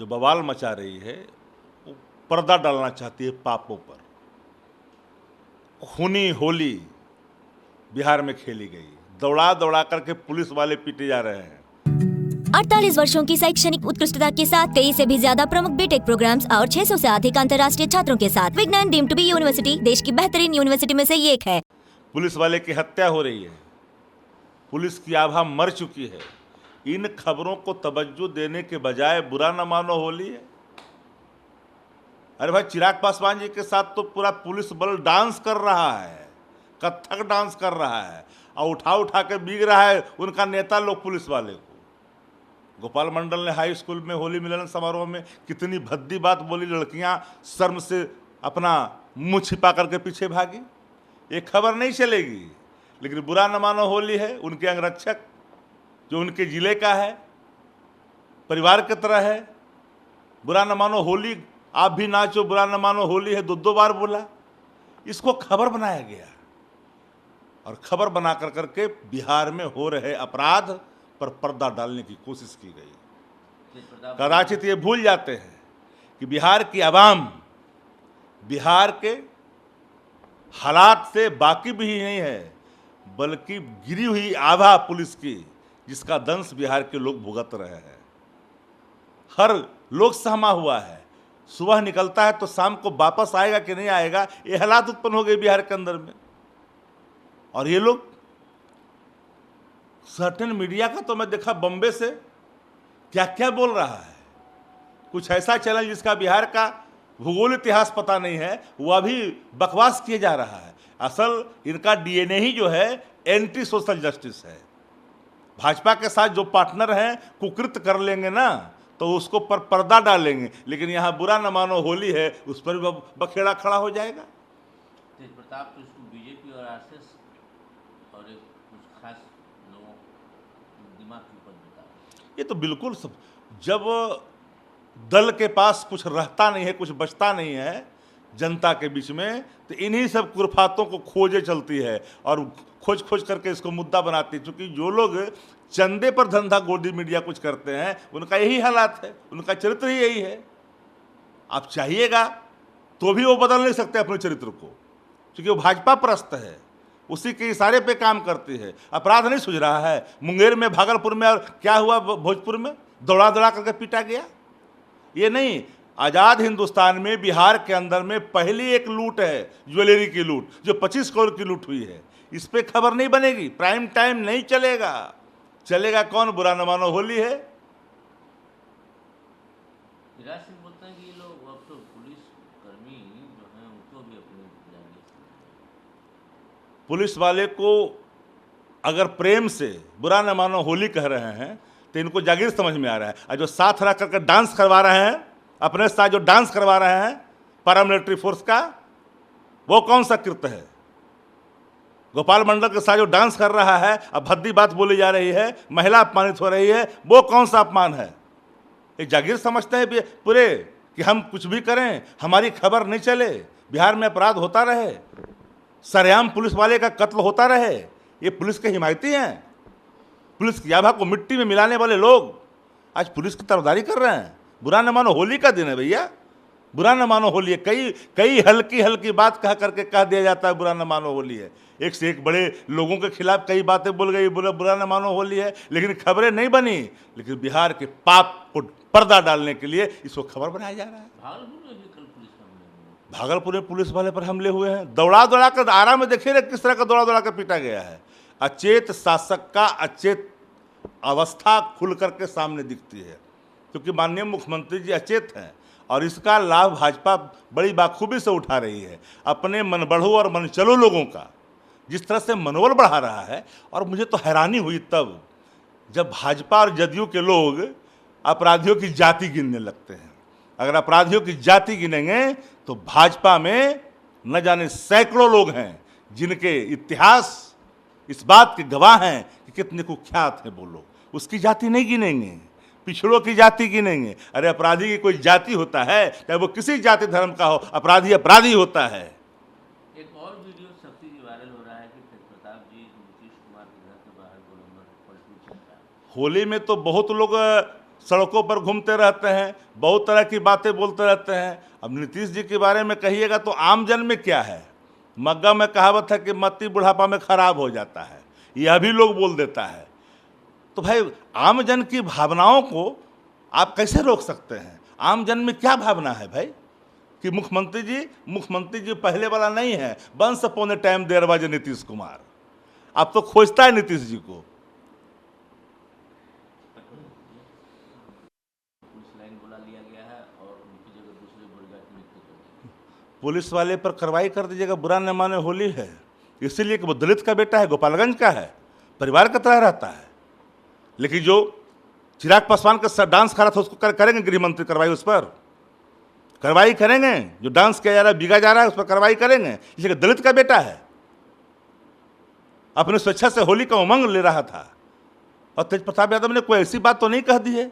जो बवाल मचा रही है वो पर्दा डालना चाहती है पापों पर। खूनी होली बिहार में खेली गई, दौड़ा दौड़ा करके पुलिस वाले पीटे जा रहे हैं। 48 वर्षों की शैक्षणिक उत्कृष्टता के साथ कई से भी ज्यादा प्रमुख बीटेक प्रोग्राम्स और 600 से अधिक अंतर्राष्ट्रीय छात्रों के साथ विज्ञान डीम्ड टू बी यूनिवर्सिटी देश की बेहतरीन यूनिवर्सिटी में से एक है। पुलिस वाले की हत्या हो रही है, पुलिस की आभा मर चुकी है। इन खबरों को तवज्जो देने के बजाय बुरा न मानो होली है। अरे भाई, चिराग पासवान जी के साथ तो पूरा पुलिस बल डांस कर रहा है, कथक डांस कर रहा है और उठा उठा के बीग रहा है उनका नेता लोग पुलिस वाले को। गोपाल मंडल ने हाई स्कूल में होली मिलन समारोह में कितनी भद्दी बात बोली, लड़कियां शर्म से अपना मुंह छिपा करके पीछे भागी। ये खबर नहीं चलेगी, लेकिन बुरा न मानो होली है। उनके अंगरक्षक जो उनके जिले का है, परिवार की तरह है, बुरा न मानो होली, आप भी नाचो, बुरा न मानो होली है, दो बार बोला। इसको खबर बनाया गया और खबर बना कर करके बिहार में हो रहे अपराध पर पर्दा डालने की कोशिश की गई। कदाचित ये भूल जाते हैं कि बिहार की आवाम बिहार के हालात से वाकिफ ही नहीं है, बल्कि गिरी हुई आभा पुलिस की, जिसका दंश बिहार के लोग भुगत रहे हैं। हर लोग सहमा हुआ है, सुबह निकलता है तो शाम को वापस आएगा कि नहीं आएगा, ये हालात उत्पन्न हो गए बिहार के अंदर में। और ये लोग सर्टेन मीडिया का तो मैं देखा बम्बे से क्या क्या बोल रहा है। कुछ ऐसा चैनल जिसका बिहार का भूगोल इतिहास पता नहीं है, वह भी बकवास किए जा रहा है। असल इनका डीएनए ही जो है एंटी सोशल जस्टिस है। भाजपा के साथ जो पार्टनर हैं कुकृत कर लेंगे ना तो उसको पर पर्दा डालेंगे, लेकिन यहाँ बुरा न मानो होली है उस पर भी बखेड़ा खड़ा हो जाएगा। तेज प्रताप तो इसको बीजेपी और आरएसएस और एक कुछ खास लोगों दिमाग के ऊपर बिता। ये तो बिल्कुल सब, जब दल के पास कुछ रहता नहीं है, कुछ बचता नहीं है जनता के बीच में, तो इन्हीं सब कुरफातों को खोजे चलती है और खोज खोज करके इसको मुद्दा बनाती है। क्योंकि जो लोग चंदे पर धंधा गोदी मीडिया कुछ करते हैं उनका यही हालात है, उनका चरित्र ही यही है। आप चाहिएगा तो भी वो बदल नहीं सकते अपने चरित्र को, क्योंकि वो भाजपा परस्त है, उसी के इशारे पे काम करती है। अपराध नहीं सूझ रहा है, मुंगेर में, भागलपुर में, और क्या हुआ भोजपुर में, दौड़ा दौड़ा करके पीटा गया। ये नहीं, आज़ाद हिंदुस्तान में बिहार के अंदर में पहली एक लूट है, ज्वेलरी की लूट, जो 25 करोड़ की लूट हुई है। इस पे खबर नहीं बनेगी, प्राइम टाइम नहीं चलेगा। चलेगा कौन, बुरा न मानो होली है। विराज सिंह बोलते हैं कि ये लोग अब तो पुलिस कर्मी जो हैं उनको भी अपने जाने। पुलिस वाले को अगर प्रेम से बुरा न मानो होली कह रहे हैं तो इनको जागीर समझ में आ रहा है। और जो साथ रह करके डांस करवा रहे हैं, अपने साथ जो डांस करवा रहे हैं पैरामिलिट्री फोर्स का, वो कौन सा कृत्य है। गोपाल मंडल के साथ जो डांस कर रहा है, अब भद्दी बात बोली जा रही है, महिला अपमानित हो रही है, वो कौन सा अपमान है। एक जागीर समझते हैं पूरे कि हम कुछ भी करें, हमारी खबर नहीं चले, बिहार में अपराध होता रहे, सरेआम पुलिस वाले का कत्ल होता रहे। ये पुलिस के हिमायती हैं, पुलिस की आभा को मिट्टी में मिलाने वाले लोग आज पुलिस की तरफदारी कर रहे हैं। बुरा न मानो होली का दिन है भैया, बुरा न मानो होली है। कई हल्की हल्की बात कह करके कह दिया जाता है बुरा न मानो होली है। एक से एक बड़े लोगों के खिलाफ कई बातें बोल गई, बुरा न मानो होली है, लेकिन खबरें नहीं बनी। लेकिन बिहार के पाप को पर्दा डालने के लिए इसको खबर बनाया जा रहा है। भागलपुर में भी कल पुलिस हमले हुए। भागलपुर में पुलिस वाले पर हमले हुए हैं, दौड़ा दौड़ा कर। आरा में देखिए ना किस तरह का दौड़ा दौड़ा कर पीटा गया है। अचेत शासक का अचेत अवस्था खुल करके सामने दिखती है, क्योंकि माननीय मुख्यमंत्री जी अचेत हैं और इसका लाभ भाजपा बड़ी बाखूबी से उठा रही है। अपने मनबढ़ो और मनचलो लोगों का जिस तरह से मनोबल बढ़ा रहा है। और मुझे तो हैरानी हुई तब जब भाजपा और जदयू के लोग अपराधियों की जाति गिनने लगते हैं। अगर अपराधियों की जाति गिनेंगे तो भाजपा में न जाने सैकड़ों लोग हैं जिनके इतिहास इस बात के गवाह हैं कि कितने कुख्यात हैं वो लोग। उसकी जाति नहीं गिनेंगे, पिछड़ों की जाति गिनेंगे। अरे अपराधी की कोई जाति होता है, चाहे वो किसी जाति धर्म का हो, अपराधी अपराधी होता है। एक और वीडियो शक्ति जी वायरल हो रहा है कि तेज प्रताप जी नीतीश कुमार के घर के बाहर गोलंबर पलटू चल रहा है। होली में तो बहुत लोग सड़कों पर घूमते रहते हैं, बहुत तरह की बातें बोलते रहते हैं। अब नीतीश जी के बारे में कहिएगा तो आम जन में क्या है? मग्गा में कहावत है कि मत्ती बुढ़ापा में खराब हो जाता है, यह भी लोग बोल देता है। तो भाई आम जन की भावनाओं को आप कैसे रोक सकते हैं? आम जन में क्या भावना है भाई कि मुख्यमंत्री जी पहले वाला नहीं है। Once upon a time there was Nitish Kumar. अब तो खोजता है नीतीश जी को। पुलिस लाइन बुला लिया गया है और उनकी जगह दूसरे बोलगार की नियुक्ति कर दी। पुलिस वाले पर कार्रवाई कर दीजिएगा, बुरा न माने, होली है। इसीलिए कि वो दलित का बेटा है, गोपालगंज का है, परिवार की तरह रहता है। लेकिन जो चिराग पासवान का साथ डांस करा था उसको करेंगे गृह मंत्री कार्रवाई, उस पर कार्रवाई करेंगे। जो डांस किया जा रहा है, बिगा जा रहा है, उस पर कार्रवाई करेंगे। इसलिए दलित का बेटा है, अपने स्वेच्छा से होली का उमंग ले रहा था। और तेज प्रताप यादव ने कोई ऐसी बात तो नहीं कह दी है।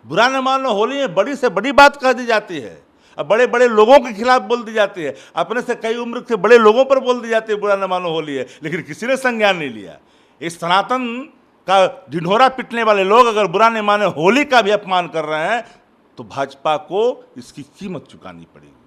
बुरा न मानो, होली में बड़ी से बड़ी बात कह दी जाती है, अब बड़े बड़े लोगों के खिलाफ बोल दी जाती है, अपने से कई उम्र के बड़े लोगों पर बोल दी जाती है बुरा न मानो होली है, लेकिन किसी ने संज्ञान नहीं लिया। इस सनातन का ढिंढोरा पीटने वाले लोग अगर बुरा न माने होली का भी अपमान कर रहे हैं तो भाजपा को इसकी कीमत चुकानी पड़ेगी।